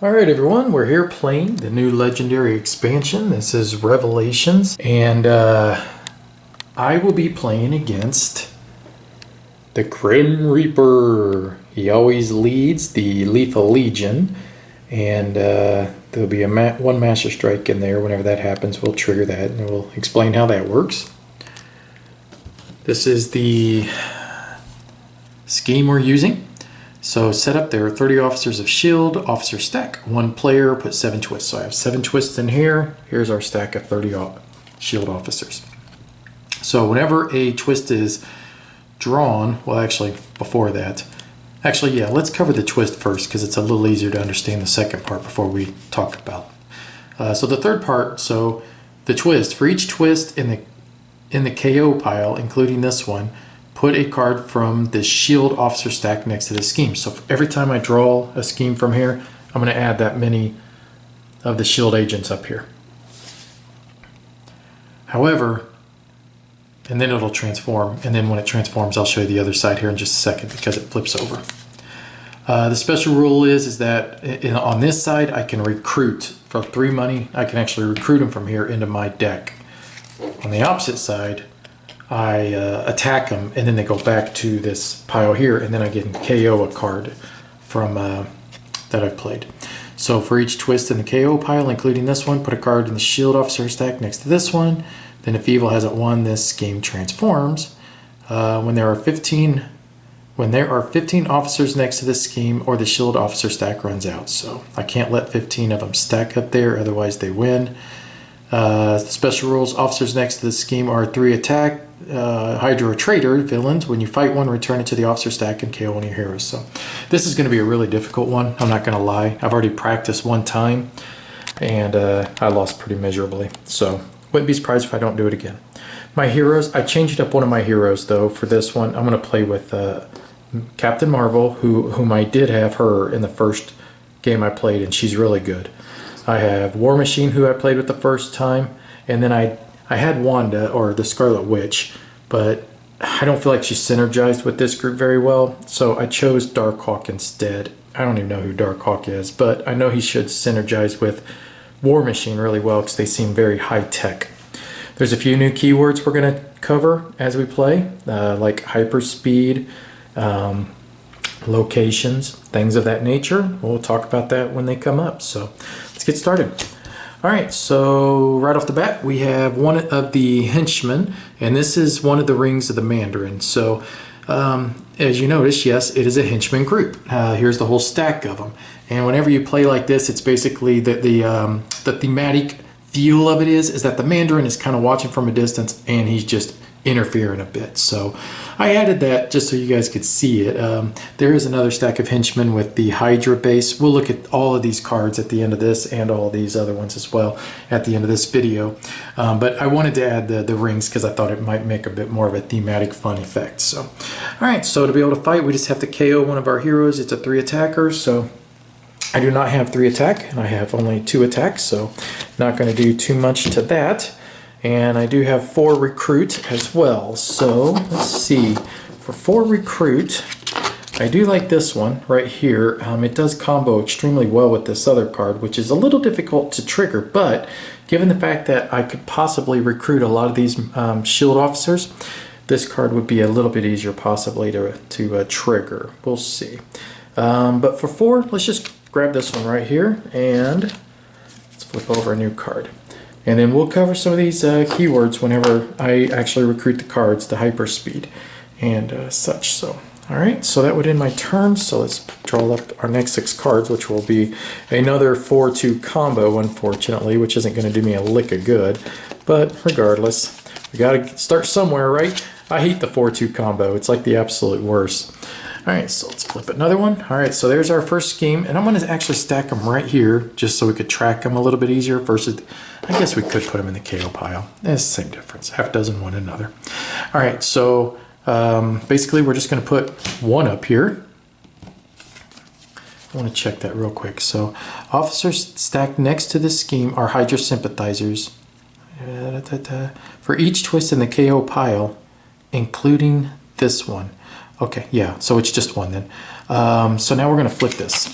Alright everyone, we're here playing the new legendary expansion. This is Revelations, and I will be playing against the Grim Reaper. He always leads the Lethal Legion, and there'll be one Master Strike in there. Whenever that happens, we'll trigger that, and we'll explain how that works. This is the scheme we're using. So set up, there are 30 officers of shield, officer stack, 1 player, put 7 twists. So I have 7 twists in here. Here's our stack of 30 shield officers. So whenever a twist is drawn, well actually before that, yeah, let's cover the twist first because it's a little easier to understand the second part before we talk about it. So the third part, so the twist, for each twist in the KO pile, including this one, put a card from the shield officer stack next to the scheme. So every time I draw a scheme from here, I'm going to add that many of the shield agents up here. However, and then it'll transform, and then when it transforms, I'll show you the other side here in just a second because it flips over. The special rule is that on this side, I can recruit for 3 money. I can actually recruit them from here into my deck. On the opposite side, I attack them, and then they go back to this pile here, and then I get KO a card from that I've played. So for each twist in the KO pile, including this one, put a card in the shield officer stack next to this one. Then if evil hasn't won, this scheme transforms. When there are 15 officers next to this scheme, or the shield officer stack runs out. So I can't let 15 of them stack up there, otherwise they win. The special rules, officers next to the scheme are 3 attack, Hydra traitor villains. When you fight one, return it to the officer stack and KO one of your heroes. So this is going to be a really difficult one. I'm not going to lie. I've already practiced one time, and I lost pretty miserably. So wouldn't be surprised if I don't do it again. My heroes, I changed up one of my heroes though for this one. I'm going to play with Captain Marvel, whom I did have her in the first game I played, and she's really good. I have War Machine, who I played with the first time, and then I had Wanda, or the Scarlet Witch, but I don't feel like she's synergized with this group very well, so I chose Darkhawk instead. I don't even know who Darkhawk is, but I know he should synergize with War Machine really well because they seem very high-tech. There's a few new keywords we're going to cover as we play, like hyperspeed, locations, things of that nature. We'll talk about that when they come up. So let's get started. All right, so right off the bat, we have one of the henchmen, and this is one of the rings of the Mandarin. So as you notice, yes, it is a henchman group. Here's the whole stack of them. And whenever you play like this, it's basically the thematic feel of it is that the Mandarin is kind of watching from a distance, and he's just interfering a bit. So I added that just so you guys could see it. There is another stack of henchmen with the Hydra Base. We'll look at all of these cards at the end of this, and all these other ones as well at the end of this video. But I wanted to add the rings because I thought it might make a bit more of a thematic fun effect. So, all right, so to be able to fight, we just have to KO one of our heroes. It's a 3 attacker, so I do not have 3 attack, and I have only 2 attacks, so not going to do too much to that. And I do have 4 recruit as well. So let's see. For 4 recruit, I do like this one right here. It does combo extremely well with this other card, which is a little difficult to trigger. But given the fact that I could possibly recruit a lot of these shield officers, this card would be a little bit easier possibly to trigger. We'll see. But for 4, let's just grab this one right here, and let's flip over a new card. And then we'll cover some of these keywords whenever I actually recruit the cards, the hyperspeed and such. So, all right, so that would end my turn. So let's draw up our next 6 cards, which will be another 4-2 combo, unfortunately, which isn't going to do me a lick of good. But regardless, we got to start somewhere, right? I hate the 4-2 combo. It's like the absolute worst. All right, so let's flip another one. All right, so there's our first scheme, and I'm going to actually stack them right here just so we could track them a little bit easier versus, I guess we could put them in the KO pile. It's the same difference, half dozen one another. All right, so basically we're just going to put 1 up here. I want to check that real quick. So officers stacked next to this scheme are Hydra sympathizers. For each twist in the KO pile, including this one. Okay, yeah, so it's just 1 then. So now we're going to flip this.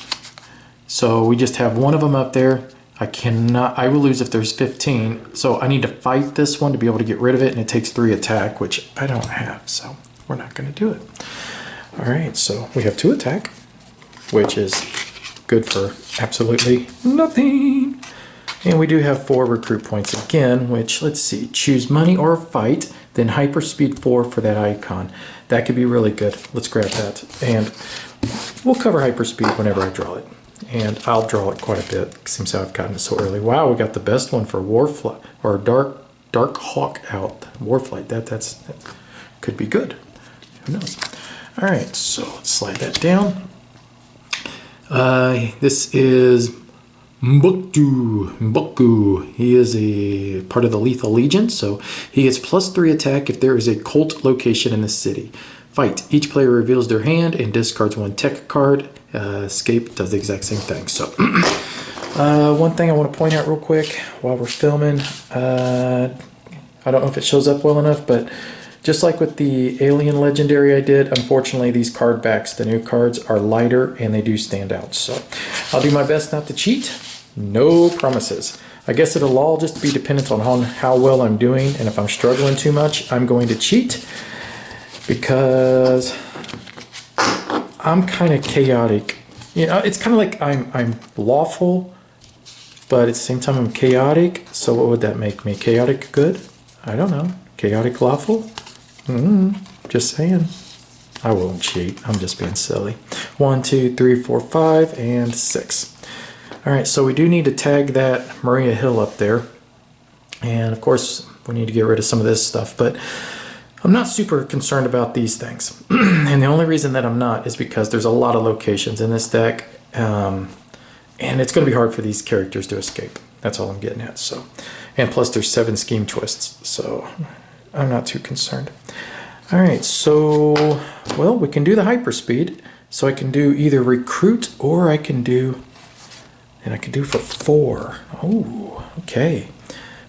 So we just have one of them up there. I will lose if there's 15. So I need to fight this one to be able to get rid of it, and it takes 3 attack, which I don't have, so we're not going to do it. All right, so we have 2 attack, which is good for absolutely nothing. And we do have 4 recruit points again, which, let's see, choose money or fight, then hyperspeed 4 for that icon. That could be really good. Let's grab that. And we'll cover hyperspeed whenever I draw it. And I'll draw it quite a bit. Seems how I've gotten it so early. Wow, we got the best one for Warflight, or Dark Hawk out. Warflight, that could be good. Who knows? All right, so let's slide that down. This is Mboku. He is a part of the Lethal Legion, so he gets +3 attack if there is a cult location in the city. Fight. Each player reveals their hand and discards 1 tech card. Escape does the exact same thing. So, one thing I want to point out real quick while we're filming, I don't know if it shows up well enough, but just like with the Alien Legendary I did, unfortunately these card backs, the new cards, are lighter and they do stand out. So, I'll do my best not to cheat. No promises. I guess it'll all just be dependent on how well I'm doing, and if I'm struggling too much, I'm going to cheat because I'm kind of chaotic. You know, it's kind of like I'm lawful, but at the same time I'm chaotic. So what would that make me? Chaotic good? I don't know. Chaotic lawful? Just saying. I won't cheat. I'm just being silly. 1, 2, 3, 4, 5, and 6. All right, so we do need to tag that Maria Hill up there. And of course, we need to get rid of some of this stuff, but I'm not super concerned about these things. And the only reason that I'm not is because there's a lot of locations in this deck, and it's going to be hard for these characters to escape. That's all I'm getting at. So, and plus there's 7 scheme twists, so I'm not too concerned. All right, so, well, we can do the hyperspeed. So I can do either recruit or I can do, and I can do for 4. Oh, okay.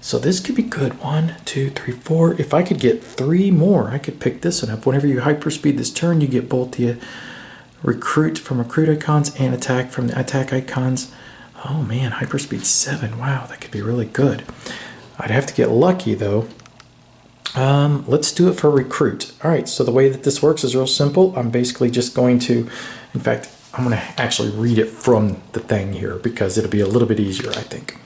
So this could be good. 1, 2, 3, 4. If I could get 3 more, I could pick this one up. Whenever you hyperspeed this turn, you get both the recruit from recruit icons and attack from the attack icons. Oh man, hyperspeed 7. Wow, that could be really good. I'd have to get lucky though. Let's do it for recruit. All right, so the way that this works is real simple. I'm basically just going to, in fact, I'm going to actually read it from the thing here because it'll be a little bit easier, I think.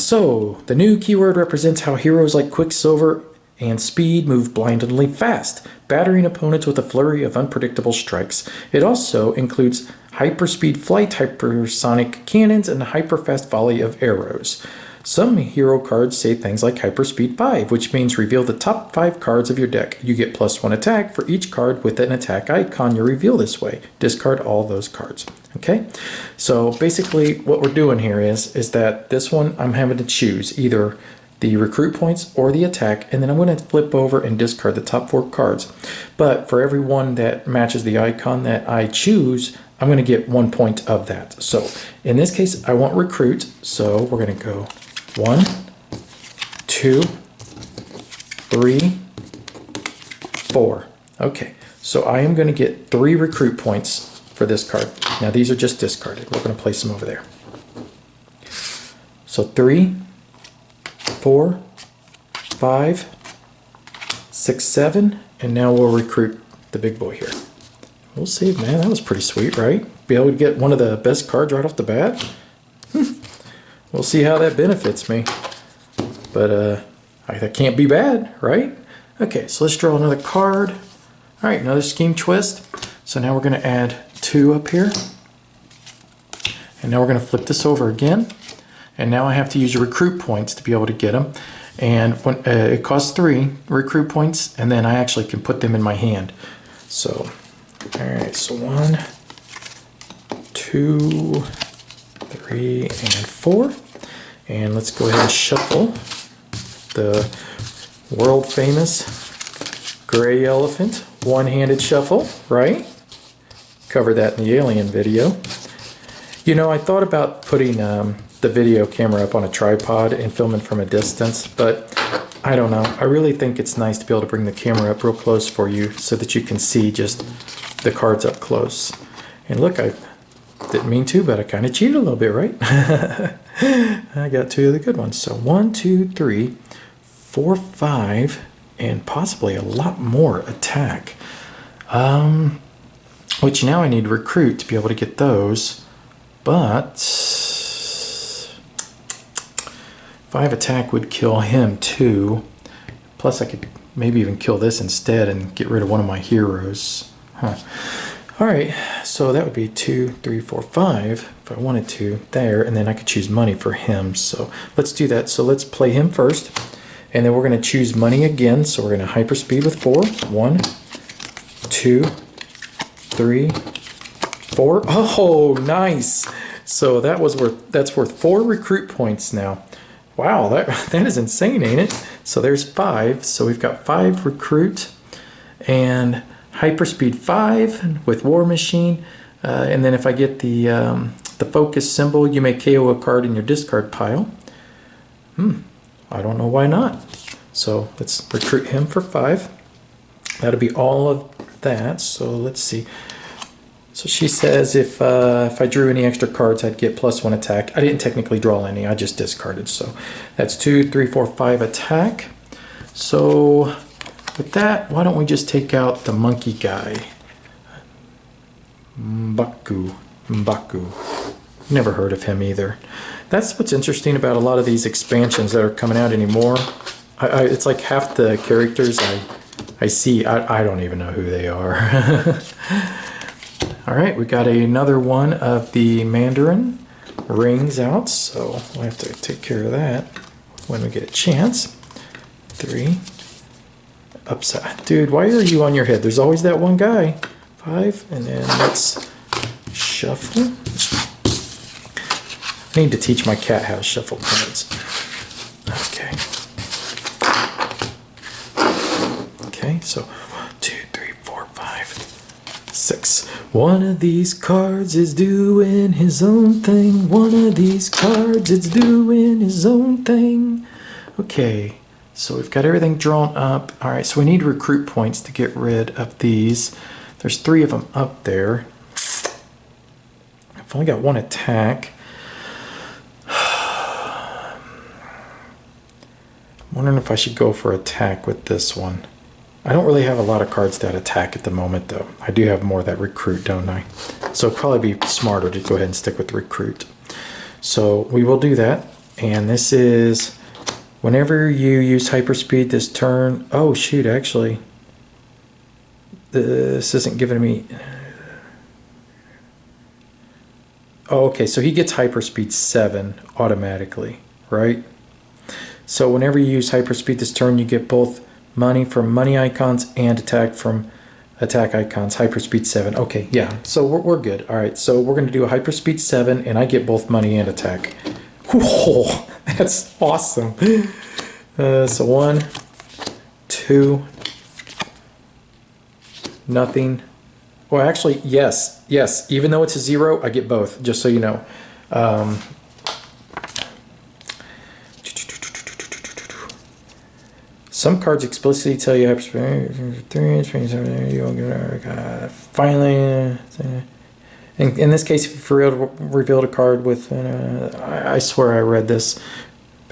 So, the new keyword represents how heroes like Quicksilver and Speed move blindingly fast, battering opponents with a flurry of unpredictable strikes. It also includes hyperspeed flight, hypersonic cannons, and a hyperfast volley of arrows. Some hero cards say things like Hyperspeed 5, which means reveal the top 5 cards of your deck. You get +1 attack for each card with an attack icon you reveal this way. Discard all those cards. Okay, so basically what we're doing here is that this one I'm having to choose either the recruit points or the attack, and then I'm going to flip over and discard the top 4 cards. But for every one that matches the icon that I choose, I'm going to get 1 point of that. So in this case, I want recruit, so we're going to go 1, 2, 3, 4. Okay, so I am going to get 3 recruit points for this card. Now these are just discarded. We're going to place them over there. So 3, 4, 5, 6, 7, and now we'll recruit the big boy here. We'll see, man. That was pretty sweet, right? Be able to get one of the best cards right off the bat. We'll see how that benefits me. But that can't be bad, right? Okay, so let's draw another card. All right, another scheme twist. So now we're going to add 2 up here. And now we're going to flip this over again. And now I have to use your recruit points to be able to get them. And when, it costs 3 recruit points, and then I actually can put them in my hand. So, all right, so 1, 2, 3, and 4. And let's go ahead and shuffle the world famous GreyElephant one-handed shuffle, right? Covered that in the Alien video. You know, I thought about putting the video camera up on a tripod and filming from a distance, but I don't know. I really think it's nice to be able to bring the camera up real close for you so that you can see just the cards up close. And look, Didn't mean to, but I kind of cheated a little bit, right? I got 2 of the good ones. So 1, 2, 3, 4, 5, and possibly a lot more attack. Which now I need recruit to be able to get those. But 5 attack would kill him too. Plus I could maybe even kill this instead and get rid of one of my heroes. Huh. Alright, so that would be 2, 3, 4, 5 if I wanted to there, and then I could choose money for him. So let's do that. So let's play him first, and then we're going to choose money again. So we're going to hyperspeed with 4. 1, 2, 3, 4. Oh, nice! So that's worth 4 recruit points now. Wow, that is insane, ain't it? So there's 5. So we've got 5 recruit and hyperspeed 5 with War Machine, and then if I get the focus symbol, you may KO a card in your discard pile. I don't know why not. So let's recruit him for 5. That'll be all of that. So let's see. So she says if I drew any extra cards, I'd get +1 attack. I didn't technically draw any. I just discarded. So that's 2, 3, 4, 5 attack. So with that, why don't we just take out the monkey guy? Mbaku. Never heard of him either. That's what's interesting about a lot of these expansions that are coming out anymore. It's like half the characters I see, I don't even know who they are. All right, we got another one of the Mandarin rings out, so we'll have to take care of that when we get a chance. 3. Upside. Dude, why are you on your head? There's always that one guy. 5, and then let's shuffle. I need to teach my cat how to shuffle cards. Okay. Okay, so 1, 2, 3, 4, 5, 6. One of these cards is doing his own thing. One of these cards is doing his own thing. Okay. So we've got everything drawn up. All right, so we need recruit points to get rid of these. There's 3 of them up there. I've only got 1 attack. I'm wondering if I should go for attack with this one. I don't really have a lot of cards that attack at the moment, though. I do have more that recruit, don't I? So it'd probably be smarter to go ahead and stick with recruit. So we will do that. And this is... whenever you use hyperspeed this turn... oh, shoot, actually. This isn't giving me... oh, okay, so he gets hyperspeed 7 automatically, right? So whenever you use hyperspeed this turn, you get both money from money icons and attack from attack icons. Hyperspeed 7. Okay, yeah, so we're good. All right, so we're going to do a hyperspeed 7, and I get both money and attack. Whoa, that's awesome. So 1, 2, nothing. Well, actually, yes. Even though it's a 0, I get both, just so you know. Some cards explicitly tell you finally. In this case, if you revealed a card with, I swear I read this.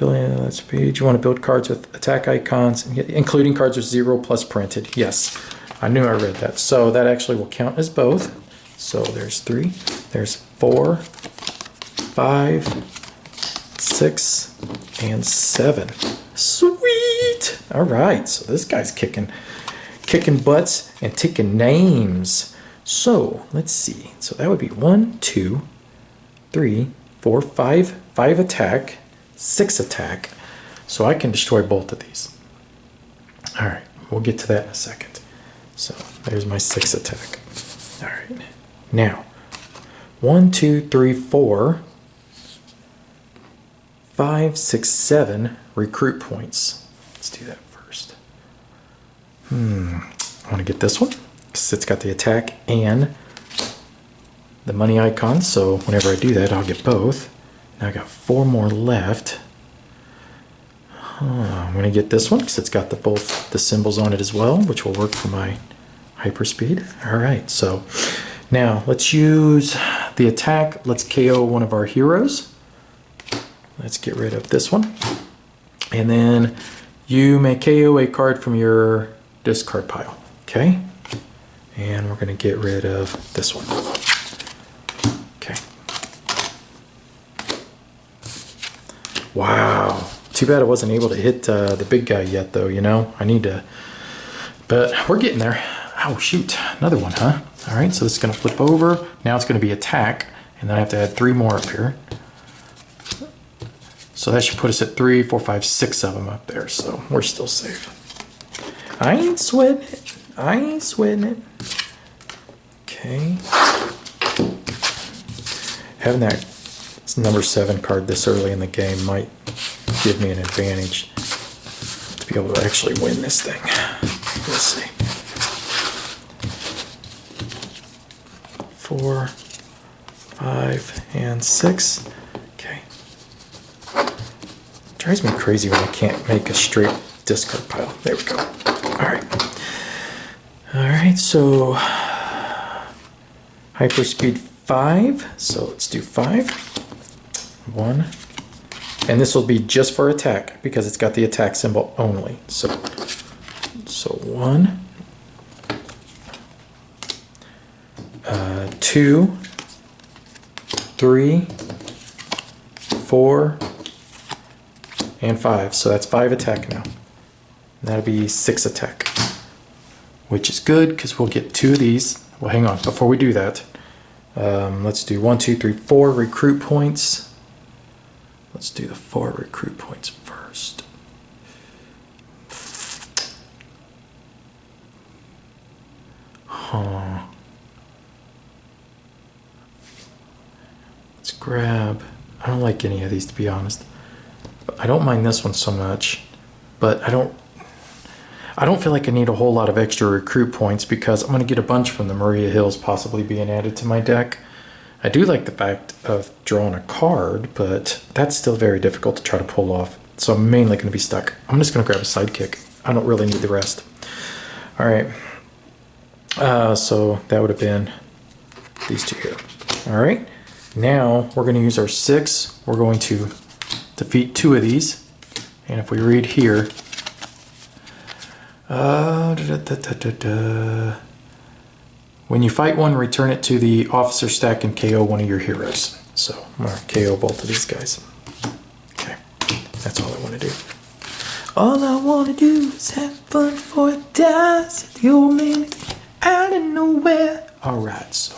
Let's speed. You want to build cards with attack icons, including cards with 0 plus printed. Yes, I knew I read that. So that actually will count as both. So there's 3, there's 4, 5, 6, and 7. Sweet! All right, so this guy's kicking butts and taking names. So let's see. So that would be 1, 2, 3, 4, 5 attack, 6 attack. So I can destroy both of these. All right, we'll get to that in a second. So there's my 6 attack. All right, now 1, 2, 3, 4, 5, 6, 7 recruit points. Let's do that first. I want to get this one because it's got the attack and the money icon. So whenever I do that, I'll get both. Now I got 4 more left. I'm going to get this one because it's got both the symbols on it as well, which will work for my hyperspeed. All right, so now let's use The attack, let's KO one of our heroes. Let's get rid of this one. And then you may KO a card from your discard pile. Okay? And we're going to get rid of this one. Okay. Wow. Too bad I wasn't able to hit the big guy yet, though, you know? I need to... But we're getting there. Oh, shoot. Another one, huh? All right, so this is going to flip over. Now it's going to be attack. And then I have to add 3 more up here. So that should put us at 3, 4, 5, 6 of them up there. So we're still safe. I ain't sweating it. I ain't sweating it. Okay. Having that number 7 card this early in the game might give me an advantage to be able to actually win this thing. Let's see. 4, 5, and 6. Okay. Drives me crazy when I can't make a straight discard pile. There we go. Alright. Alright, so hyperspeed 5. So let's do 5. 1. And this will be just for attack because it's got the attack symbol only. So 1. 2. 3. 4. And 5. So that's 5 attack now. And that'll be 6 attack. Which is good because we'll get 2 of these. Well, hang on. Before we do that, let's do 1, 2, 3, 4 recruit points. Let's do the 4 recruit points first. Huh. Let's grab... I don't like any of these, to be honest. I don't mind this one so much, but I don't feel like I need a whole lot of extra recruit points because I'm going to get a bunch from the Maria Hills possibly being added to my deck. I do like the fact of drawing a card, but that's still very difficult to try to pull off. So I'm mainly going to be stuck. I'm just going to grab a sidekick. I don't really need the rest. All right. So that would have been these 2 here. All right. Now we're going to use our 6. We're going to defeat 2 of these. And if we read here, when you fight one, return it to the officer stack and KO one of your heroes. So I'm going to KO both of these guys. Okay, that's all I want to do. All I want to do is have fun before it dies. The old man out of nowhere. All right, so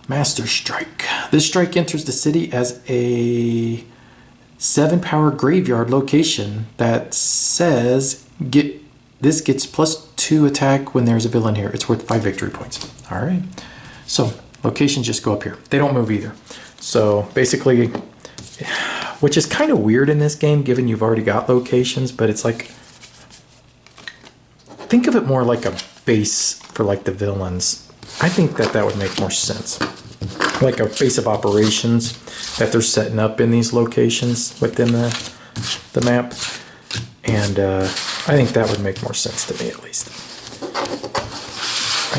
Master Strike. This strike enters the city as a 7-power graveyard location that says this gets +2 attack when there's a villain here. It's worth 5 victory points. All right. So locations just go up here. They don't move either. So basically, which is kind of weird in this game, given you've already got locations, but it's like, think of it more like a base for like the villains. I think that would make more sense. Like a base of operations that they're setting up in these locations within the map. And I think that would make more sense to me, at least.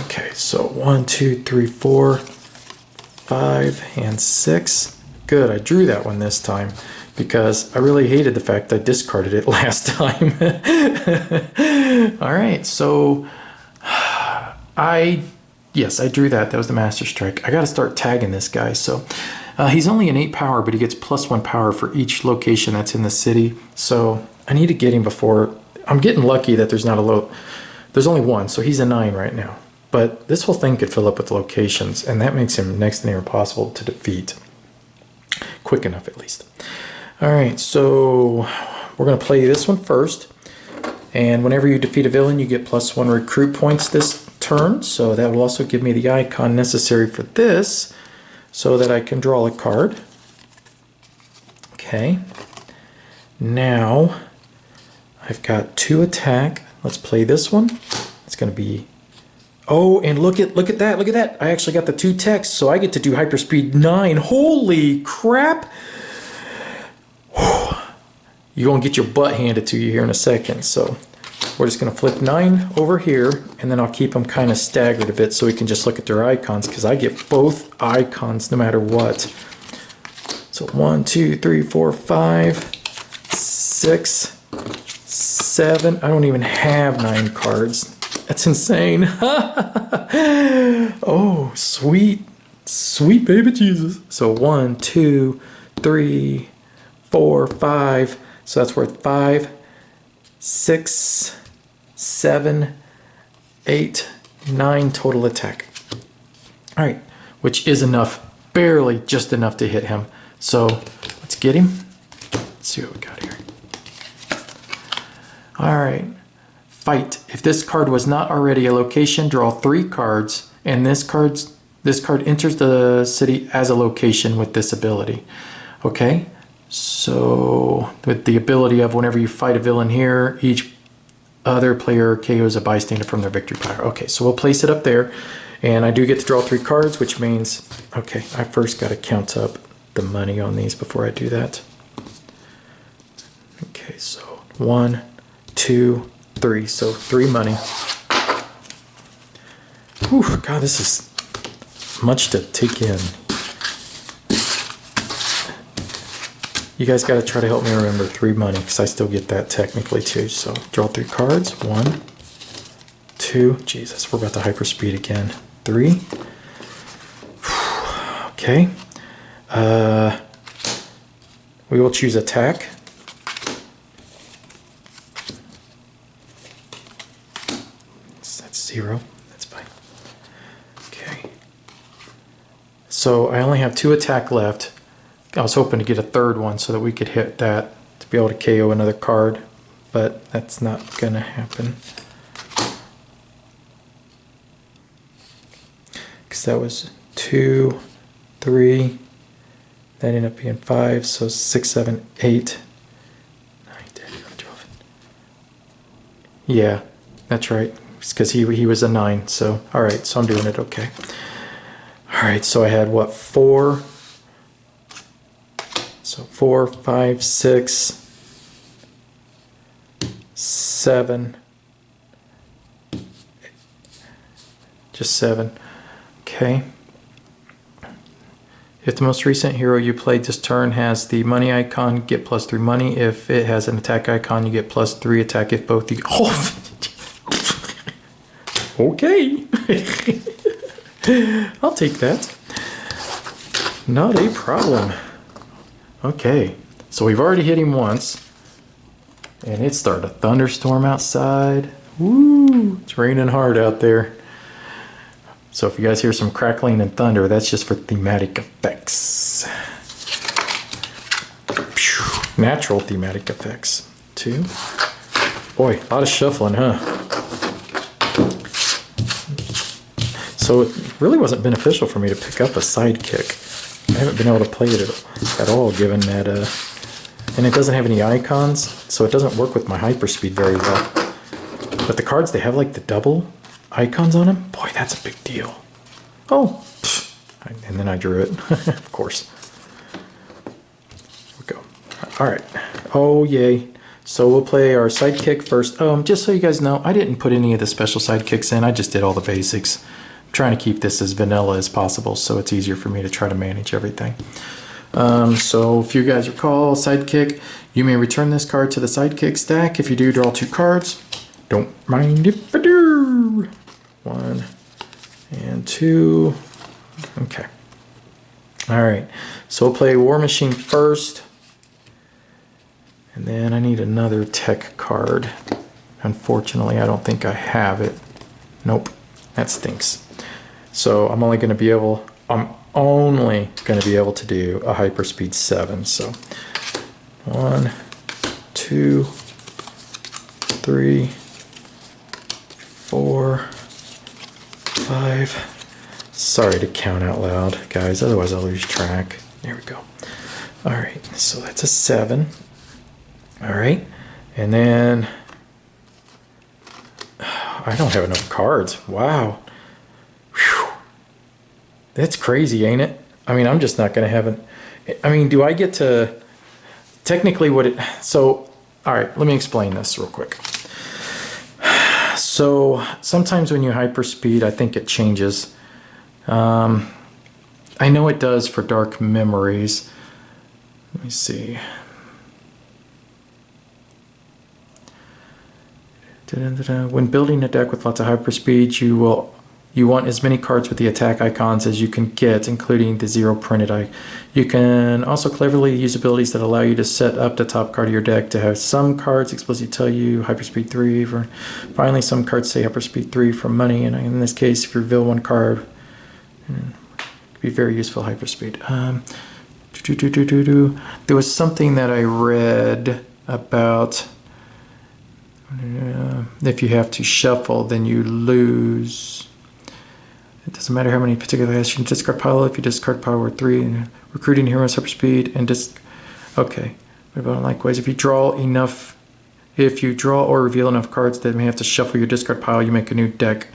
Okay, so 1, 2, 3, 4, 5, and 6. Good, I drew that one this time because I really hated the fact that I discarded it last time. All right, so yes, I drew that. That was the Master Strike. I got to start tagging this guy. So he's only an 8 power, but he gets +1 power for each location that's in the city. So I need to get him before. I'm getting lucky that there's not a low. There's only 1, so he's a 9 right now. But this whole thing could fill up with locations, and that makes him next to near impossible to defeat. Quick enough, at least. All right, so we're going to play this one first. And whenever you defeat a villain, you get +1 recruit points this turn. So that will also give me the icon necessary for this so that I can draw a card. Okay. Now, I've got 2 attack. Let's play this one. It's going to be... Oh, and look at that. I actually got the 2 text, so I get to do hyperspeed 9. Holy crap! You're going to get your butt handed to you here in a second. So we're just going to flip 9 over here, and then I'll keep them kind of staggered a bit so we can just look at their icons, because I get both icons no matter what. So 1, 2, 3, 4, 5, 6, 7. I don't even have 9 cards. That's insane. Oh, sweet. Sweet baby Jesus. So 1, 2, 3, 4, 5. So that's worth 5, 6, 7, 8, 9 total attack. All right, which is enough, barely just enough to hit him. So let's get him. Let's see what we got here. All right, fight. If this card was not already a location, draw 3 cards, and this card enters the city as a location with this ability. Okay, so with the ability of whenever you fight a villain here, each other player KOs a bystander from their victory pile. Okay, so we'll place it up there, and I do get to draw 3 cards, which means, okay, I first got to count up the money on these before I do that. Okay, so 1, 2, 3, so 3 money. Whew, God, this is much to take in. You guys got to try to help me remember 3 money, because I still get that technically too. So draw 3 cards. 1, 2. Jesus, we're about to hyperspeed again. 3. Okay. We will choose attack. That's 0. That's fine. Okay. So I only have 2 attack left. I was hoping to get a 3rd one so that we could hit that to be able to KO another card, but that's not going to happen. Because that was 2, 3, that ended up being 5, so 6, 7, 8, 9, 10, 11, 12. Yeah, that's right. It's because he was a 9, so alright, so I'm doing it okay. Alright, so I had what, 4? So 4, 5, 6, 7, just 7. Okay. If the most recent hero you played this turn has the money icon, get plus 3 money. If it has an attack icon, you get plus 3 attack if both you... Oh! Okay. I'll take that. Not a problem. Okay, so we've already hit him once, and it started a thunderstorm outside. Woo! It's raining hard out there. So if you guys hear some crackling and thunder, that's just for thematic effects. Natural thematic effects, too. Boy, a lot of shuffling, huh? So it really wasn't beneficial for me to pick up a sidekick. I haven't been able to play it at all, given that, and it doesn't have any icons, so it doesn't work with my hyperspeed very well. But the cards, they have like the double icons on them. Boy, that's a big deal. Oh, and then I drew it, of course. Here we go. All right. Oh, yay. So we'll play our sidekick first. Just so you guys know, I didn't put any of the special sidekicks in. I just did all the basics. Trying to keep this as vanilla as possible so it's easier for me to try to manage everything. So if you guys recall, sidekick, you may return this card to the sidekick stack. If you do, draw 2 cards. Don't mind if I do. 1 and 2. Okay. All right. So we'll play War Machine first. And then I need another tech card. Unfortunately, I don't think I have it. Nope. That stinks. So I'm only going to be able to do a hyperspeed 7. So 1, 2, 3, 4, 5. Sorry to count out loud, guys, otherwise I'll lose track. There we go. All right, so that's a 7. All right, and then I don't have enough cards. Wow. Whew. That's crazy, ain't it? I mean, I'm just not going to have an... I mean, do I get to... Technically, what it... So, all right, let me explain this real quick. So sometimes when you hyperspeed, I think it changes. I know it does for dark memories. Let me see. When building a deck with lots of hyperspeed, you want as many cards with the attack icons as you can get, including the 0 printed. You can also cleverly use abilities that allow you to set up the top card of your deck to have some cards explicitly tell you hyperspeed 3 for. Finally, some cards say hyperspeed 3 for money, and in this case, if you reveal one card, it could be very useful hyperspeed. There was something that I read about. If you have to shuffle, then you lose. It doesn't matter how many particular has you can discard pile if you discard power 3 and recruiting heroes hyper speed and okay. What about likewise if you draw or reveal enough cards that may have to shuffle your discard pile, you make a new deck,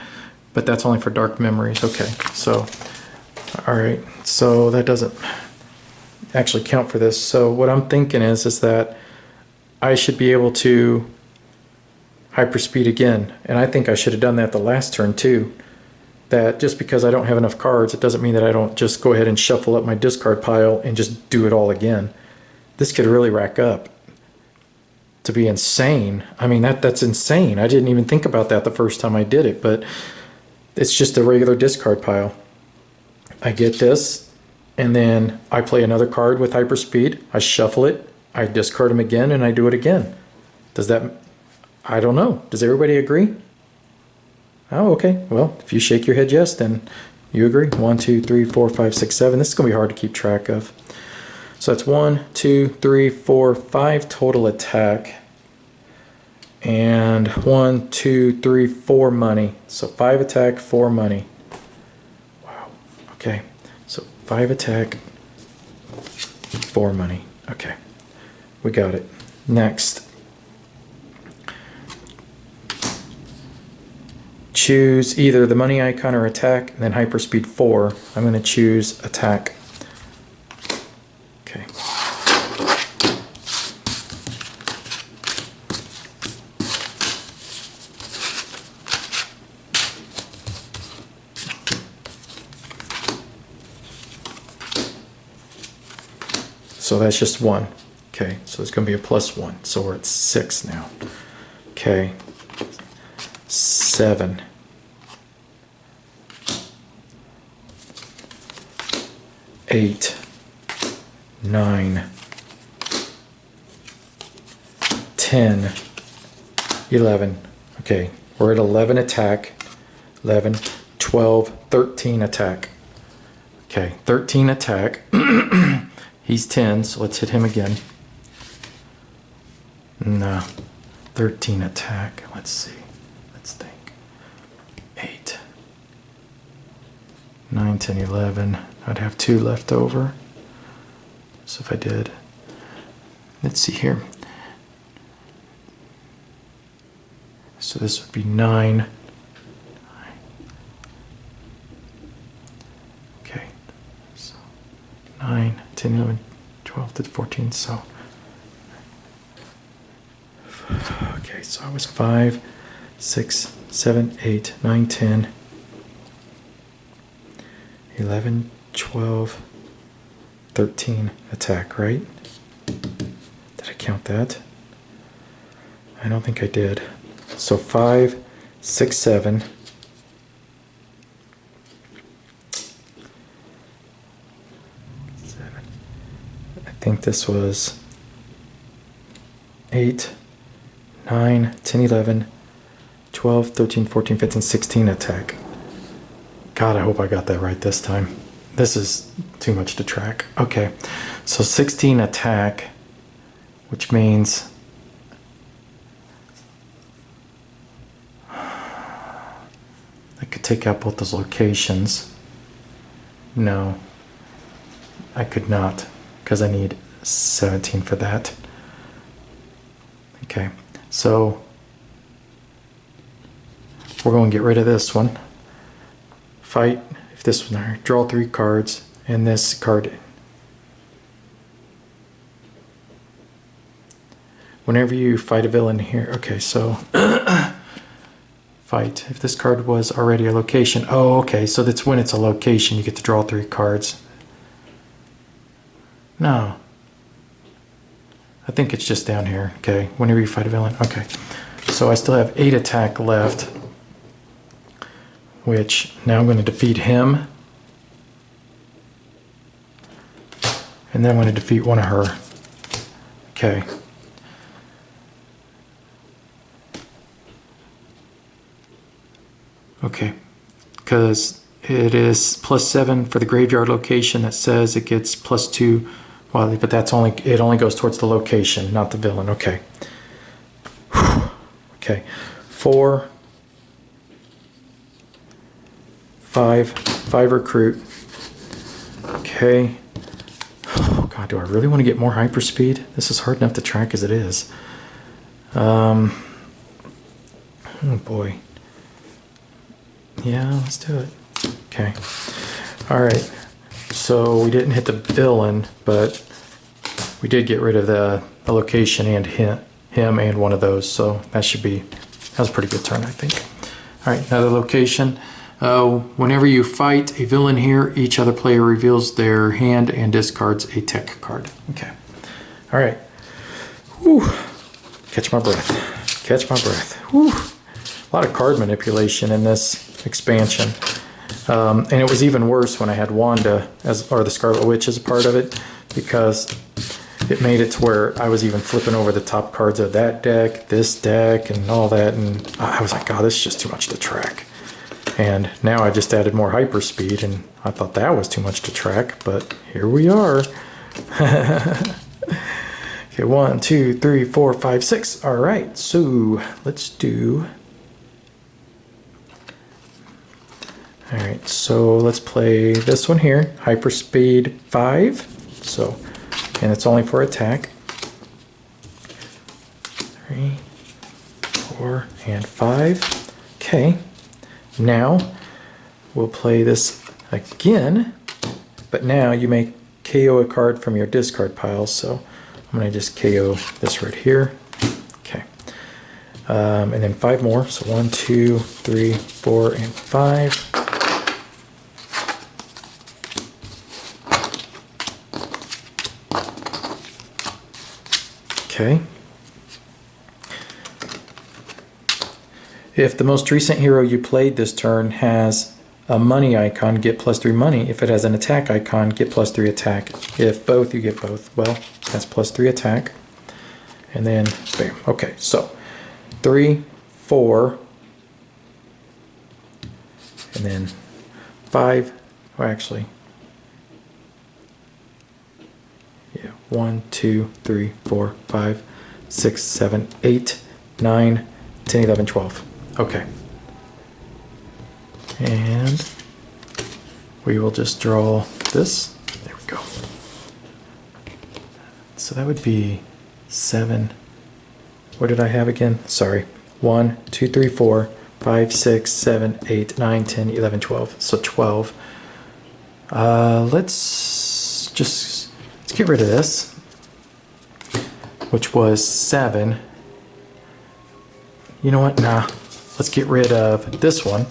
but that's only for dark memories. Okay, so alright, so that doesn't actually count for this. So what I'm thinking is that I should be able to hyperspeed again, and I think I should have done that the last turn too. That just because I don't have enough cards, it doesn't mean that I don't just go ahead and shuffle up my discard pile and just do it all again. This could really rack up to be insane. I mean, that's insane. I didn't even think about that the first time I did it, but it's just a regular discard pile. I get this, and then I play another card with hyperspeed. I shuffle it, I discard them again, and I do it again. Does that... I don't know. Does everybody agree? Oh, okay. Well, if you shake your head yes, then you agree. 1, 2, 3, 4, 5, 6, 7. This is going to be hard to keep track of. So that's 1, 2, 3, 4, 5 total attack. And 1, 2, 3, 4 money. So 5 attack, 4 money. Wow. Okay. So 5 attack, 4 money. Okay. We got it. Next. Choose either the money icon or attack, and then hyperspeed 4. I'm going to choose attack. Okay. So that's just 1. Okay, so it's going to be a +1. So we're at 6 now. Okay. 7. 8, 9, 10, 11. Okay, we're at 11 attack, 11, 12, 13 attack. Okay, 13 attack. He's 10, so let's hit him again. No, 13 attack. Let's see. Let's think. 8, 9, 10, 11. I'd have 2 left over. So if I did, let's see here. So this would be 9. Okay. So 9, 10, 11, 12 to 14. So okay, so I was 5, 6, 7, 8, 9, 10, 11, 12, 13 attack, right? Did I count that? I don't think I did. So 5, 6, 7. 7. I think this was 8, 9, 10, 11, 12, 13, 14, 15, 16 attack. God, I hope I got that right this time. This is too much to track. Okay, so 16 attack, which means I could take out both those locations. No, I could not, because I need 17 for that. Okay, so we're going to get rid of this one. Fight. If this one, draw 3 cards, and this card. Whenever you fight a villain here, okay, so fight. If this card was already a location. Oh, okay, so that's when it's a location you get to draw 3 cards. No. I think it's just down here. Okay, whenever you fight a villain. Okay, so I still have 8 attack left, which now I'm going to defeat him. And then I'm going to defeat one of her. Okay. Okay, because it is +7 for the graveyard location. That says it gets +2. Well, but that's only, it only goes towards the location, not the villain. Okay. Whew. Okay. 4, 5 recruit. Okay. Oh God, do I really want to get more hyperspeed? This is hard enough to track as it is. Oh boy. Yeah, let's do it. Okay. All right. So we didn't hit the villain, but we did get rid of the location and him and one of those. So that was a pretty good turn, I think. All right, another location. Whenever you fight a villain here, each other player reveals their hand and discards a tech card. Okay. All right. Whew. Catch my breath. Catch my breath. Whew. A lot of card manipulation in this expansion. And it was even worse when I had Wanda, or the Scarlet Witch, as a part of it, because it made it to where I was even flipping over the top cards of that deck, this deck, and all that, and I was like, God, this is just too much to track. And now I just added more hyperspeed, and I thought that was too much to track, but here we are. Okay, 1, 2, 3, 4, 5, 6. All right, so let's do... All right, so let's play this one here, hyperspeed 5. So, and it's only for attack. 3, 4, and 5. Okay, now we'll play this again, but now you may KO a card from your discard pile. So I'm gonna just KO this right here. Okay, and then 5 more. So 1, 2, 3, 4, and 5. Okay. If the most recent hero you played this turn has a money icon, get +3 money. If it has an attack icon, get +3 attack. If both, you get both. Well, that's +3 attack. And then, bam. Okay, so 3, 4, and then 5. Or actually, yeah, 1, 2, 3, 4, 5, 6, 7, 8, 9, 10, 11, 12. Okay. And we will just draw this. There we go. So that would be 7. What did I have again? Sorry. 1, 2, 3, 4, 5, 6, 7, 8, 9, 10, 11, 12. So 12. Let's get rid of this, which was 7. You know what? Nah. Let's get rid of this one,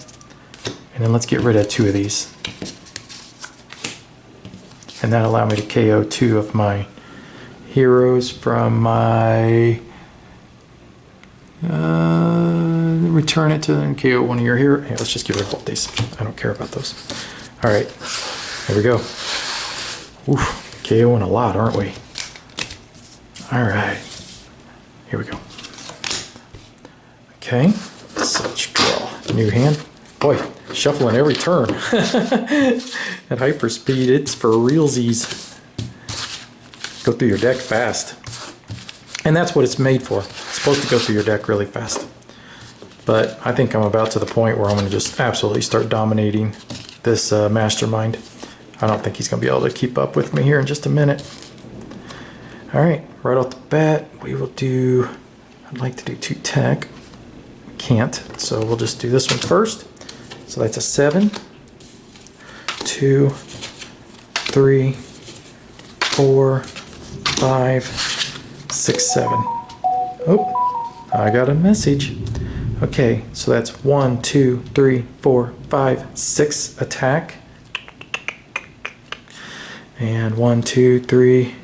and then let's get rid of 2 of these. And that allowed me to KO 2 of my heroes from my return it to and KO one of your heroes. Hey, let's just get rid of all these. I don't care about those. All right, there we go. Oof, KOing a lot, aren't we? All right, here we go. Okay, so let's draw a new hand. Boy, shuffling every turn. At hyperspeed, it's for realsies. Go through your deck fast. And that's what it's made for. It's supposed to go through your deck really fast. But I think I'm about to the point where I'm going to just absolutely start dominating this mastermind. I don't think he's going to be able to keep up with me here in just a minute. Alright, right off the bat, we will do... I'd like to do 2 tech. We can't, so we'll just do this one first. So that's a 7, 2, 3, 4, 5, 6, 7. Oh, I got a message. Okay, so that's 1, 2, 3, 4, 5, 6 attack. And 1, 2, 3,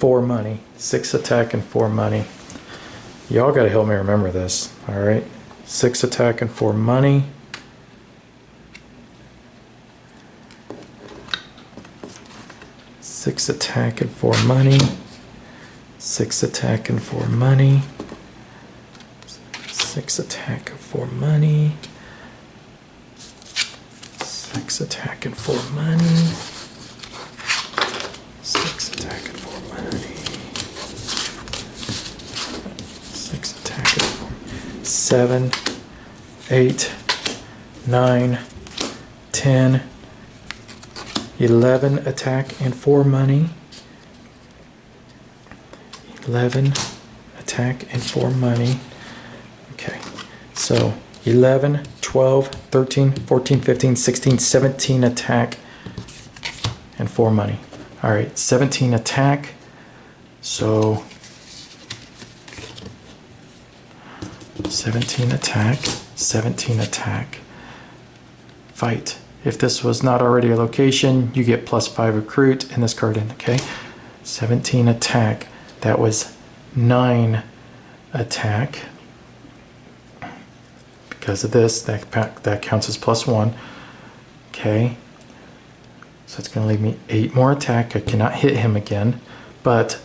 4 money. 6 attack and 4 money. Y'all gotta help me remember this. Alright. 6 attack and 4 money. Six attack and 4 money. 6 attack and 4 money. 6 attack and 4 money. 6 attack and 4 money. 6 attack and 4 money. 6 attack and 4. 7, 8, 9, 10, 11 attack and 4 money. 11 attack and 4 money. Okay, so 11, 12, 13, 14, 15, 16, 17 attack and 4 money. All right, 17 attack. So 17 attack, 17 attack. Fight. If this was not already a location, you get +5 recruit and this card in, okay? 17 attack. That was 9 attack. Because of this, that counts as +1. Okay. So it's going to leave me 8 more attack. I cannot hit him again, but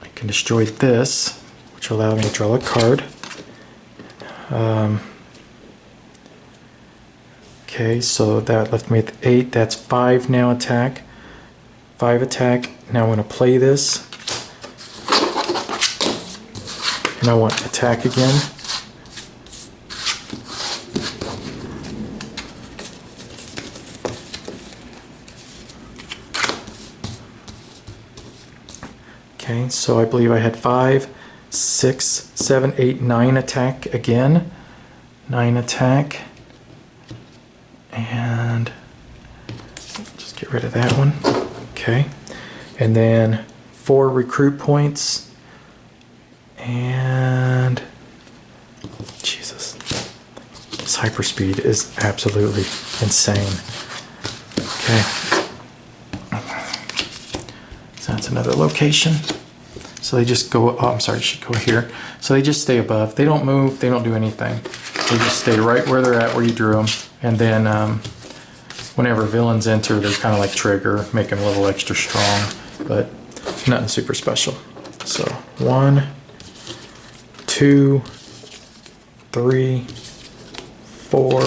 I can destroy this, which will allow me to draw a card. Okay, so that left me with 8. That's 5 now attack. 5 attack. Now I'm going to play this. And I want attack again. Okay, so I believe I had 5, 6, 7, 8, 9 attack again. 9 attack. And just get rid of that one. Okay. And then 4 recruit points. And Jesus. This hyperspeed is absolutely insane. Okay. So that's another location. So they just go, oh, I'm sorry, it should go here. So they just stay above. They don't move, they don't do anything. They just stay right where they're at, where you drew them. And then whenever villains enter, they kind of like trigger, make them a little extra strong, but nothing super special. So 1, 2, 3, 4,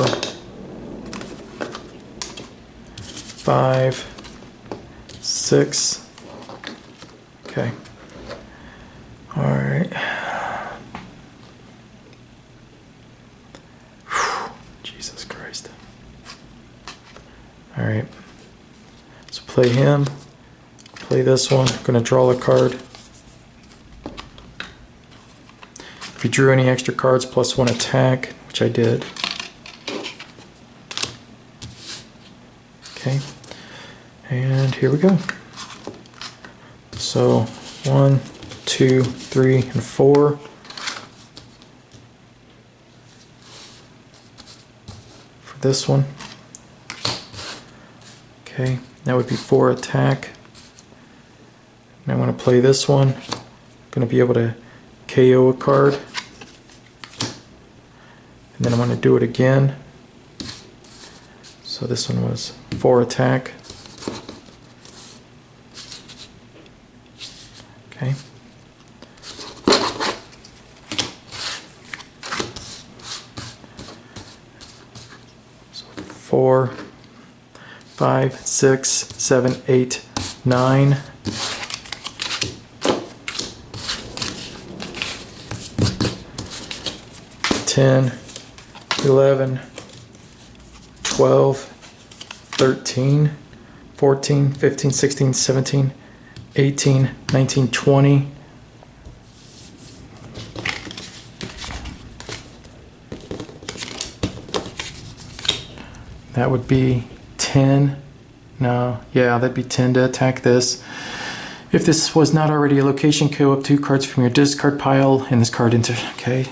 5, 6. Okay. All right. Jesus Christ. All right. So play him. Play this one. I'm going to draw a card. If you drew any extra cards, +1 attack, which I did. Okay. And here we go. So 1, 2, 3, and 4. For this one. Okay, that would be 4 attack. And I want to play this one. I'm going to be able to KO a card. And then I'm going to do it again. So this one was 4 attack. Okay. So 4, 5, 6, 7, 8, 9. 10, 11, 12, 13, 14, 15, 16, 17, 18, 19, 20. That would be 10. No, yeah, that'd be 10 to attack this. If this was not already a location, go up 2 cards from your discard pile and this card into, okay.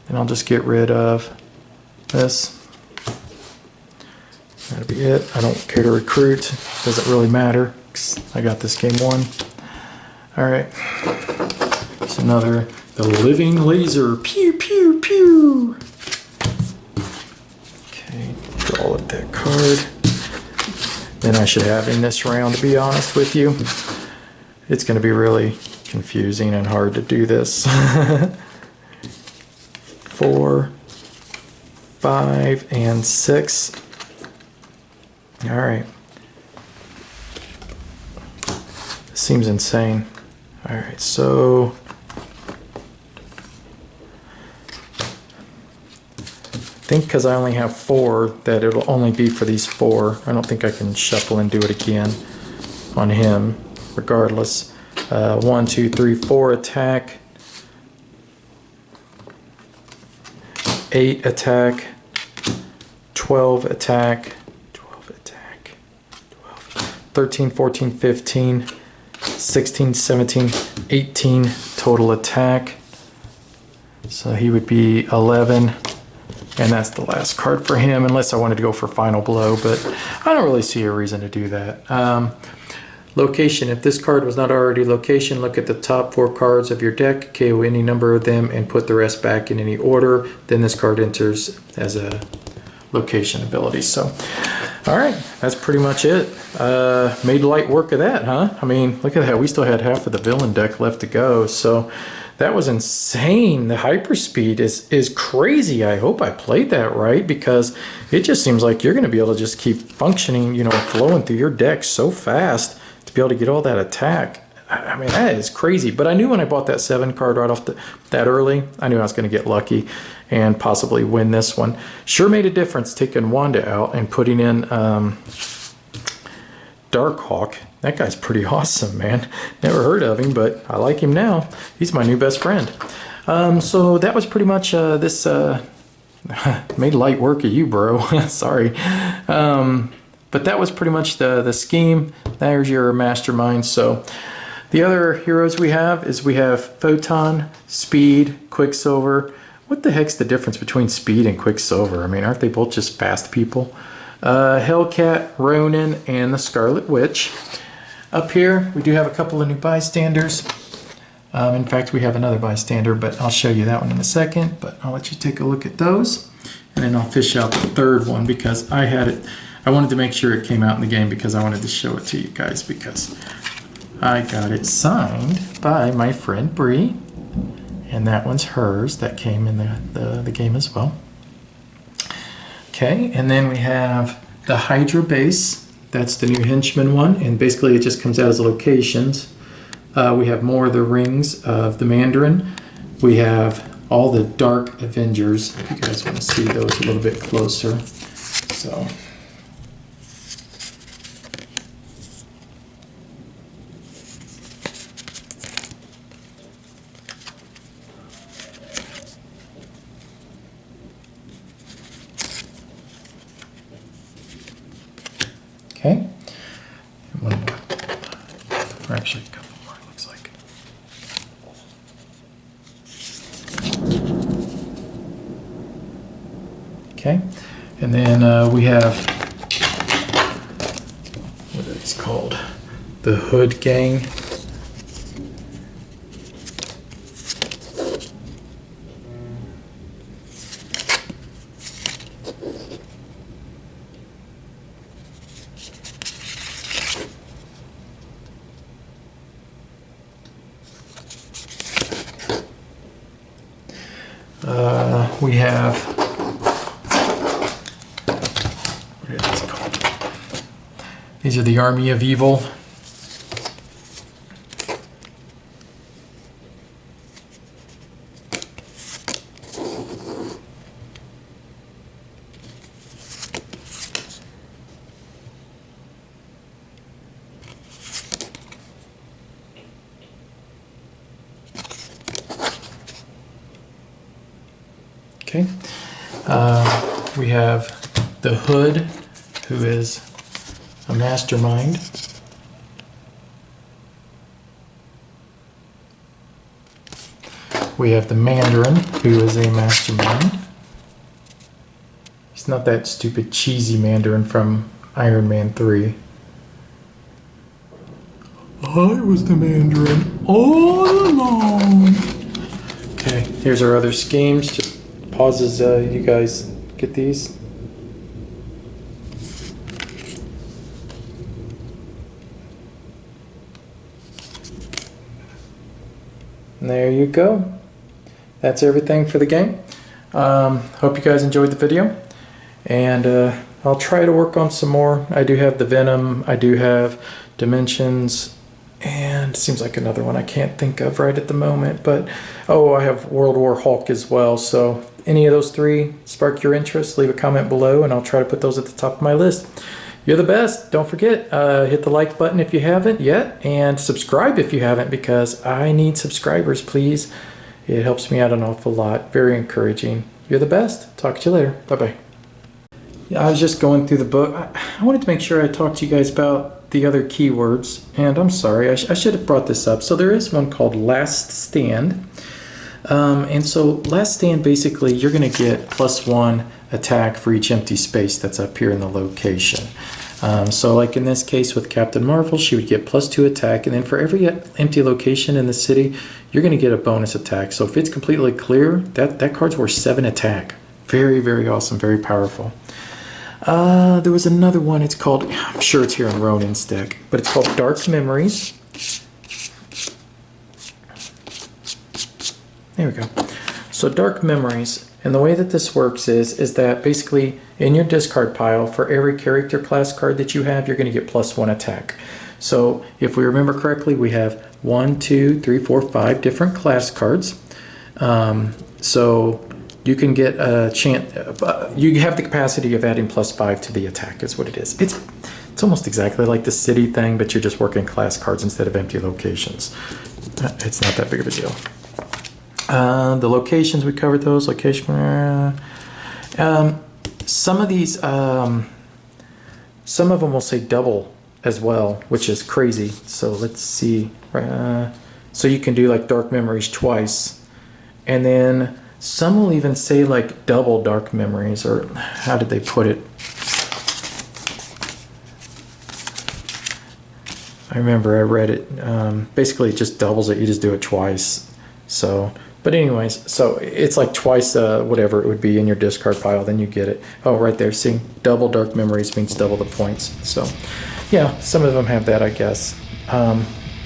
And I'll just get rid of this. That'll be it. I don't care to recruit. Doesn't really matter. I got this game won. Alright. It's another, the living laser. Pew, pew, pew. Okay, draw with that card. Then I should have in this round, to be honest with you. It's going to be really confusing and hard to do this. 4, 5, and 6. All right. This seems insane. All right, so I think because I only have 4 that it'll only be for these 4. I don't think I can shuffle and do it again on him regardless. 1, 2, 3, 4 attack. 8 attack. 12 attack. 12 attack. 12. 13, 14, 15. 16, 17, 18 total attack. So he would be 11. And that's the last card for him, unless I wanted to go for final blow, but I don't really see a reason to do that. Location. If this card was not already location, look at the top 4 cards of your deck, KO any number of them, and put the rest back in any order. Then this card enters as a location ability. So, all right, that's pretty much it. Made light work of that, huh? I mean, look at that. We still had half of the villain deck left to go, so that was insane. The hyperspeed is crazy. I hope I played that right, because it just seems like you're going to be able to just keep functioning, you know, flowing through your deck so fast to be able to get all that attack. I mean, that is crazy. But I knew when I bought that 7 card right off that early, I knew I was going to get lucky and possibly win this one. Sure made a difference taking Wanda out and putting in Darkhawk. That guy's pretty awesome, man. Never heard of him, but I like him now. He's my new best friend. So that was pretty much this. Made light work of you, bro. Sorry. But that was pretty much the scheme. There's your mastermind. So the other heroes we have is we have Photon, Speed, Quicksilver. What the heck's the difference between Speed and Quicksilver? I mean, aren't they both just fast people? Hellcat, Ronin, and the Scarlet Witch. Up here, we do have a couple of new bystanders. In fact, we have another bystander, but I'll show you that one in a second. But I'll let you take a look at those. And then I'll fish out the third one because I had it. I wanted to make sure it came out in the game because I wanted to show it to you guys because I got it signed by my friend Bree. And that one's hers. That came in the game as well. Okay, and then we have the Hydra Base. That's the new henchman one, and basically it just comes out as locations. We have more of the rings of the Mandarin. We have all the Dark Avengers. If you guys want to see those a little bit closer. So. Okay, one more, or actually a couple more, it looks like. Okay, and then we have, what it's called, the Hood Gang. We have, what is this called? These are the Army of Evil. Okay, we have the Hood, who is a mastermind. We have the Mandarin, who is a mastermind. He's not that stupid cheesy Mandarin from Iron Man 3. I was the Mandarin all along. Okay, here's our other schemes. Just pauses, you guys get these. And there you go. That's everything for the game. Hope you guys enjoyed the video. And I'll try to work on some more. I do have the Venom. I do have Dimensions. And it seems like another one I can't think of right at the moment. But, oh, I have World War Hulk as well. So any of those three spark your interest, leave a comment below. And I'll try to put those at the top of my list. You're the best. Don't forget, hit the like button if you haven't yet. And subscribe if you haven't, because I need subscribers, please. It helps me out an awful lot. Very encouraging. You're the best. Talk to you later. Bye-bye. Yeah, I was just going through the book. I wanted to make sure I talked to you guys about the other keywords. And I'm sorry, I should have brought this up. So there is one called Last Stand. And so Last Stand, basically, you're going to get +1 attack for each empty space that's up here in the location. So like in this case with Captain Marvel, she would get +2 attack, and then for every empty location in the city, you're going to get a bonus attack. So if it's completely clear, that card's worth 7 attack. Very, very awesome, very powerful. There was another one, it's called, I'm sure it's here in Ronin's deck, but it's called Dark Memories. There we go. So Dark Memories, and the way that this works is that basically in your discard pile, for every character class card that you have, you're going to get +1 attack. So if we remember correctly, we have 1, 2, 3, 4, 5 different class cards. So you can get a chance, you have the capacity of adding +5 to the attack is what it is. It's almost exactly like the city thing, but you're just working class cards instead of empty locations. It's not that big of a deal. The locations, we covered those. Some of these, some of them will say double as well, which is crazy. So let's see. So you can do like Dark Memories twice. And then some will even say like double Dark Memories, or how did they put it? I remember I read it. Basically, it just doubles it. You just do it twice. So, but anyways, so it's like twice whatever it would be in your discard pile, then you get it. Oh, right there. See, double Dark Memories means double the points. So, yeah, some of them have that, I guess.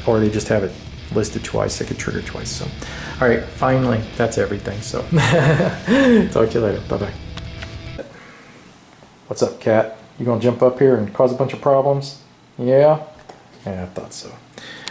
Or they just have it listed twice. They could trigger twice. So, all right, finally, that's everything. So, talk to you later. Bye-bye. What's up, cat? You gonna jump up here and cause a bunch of problems? Yeah? Yeah, I thought so.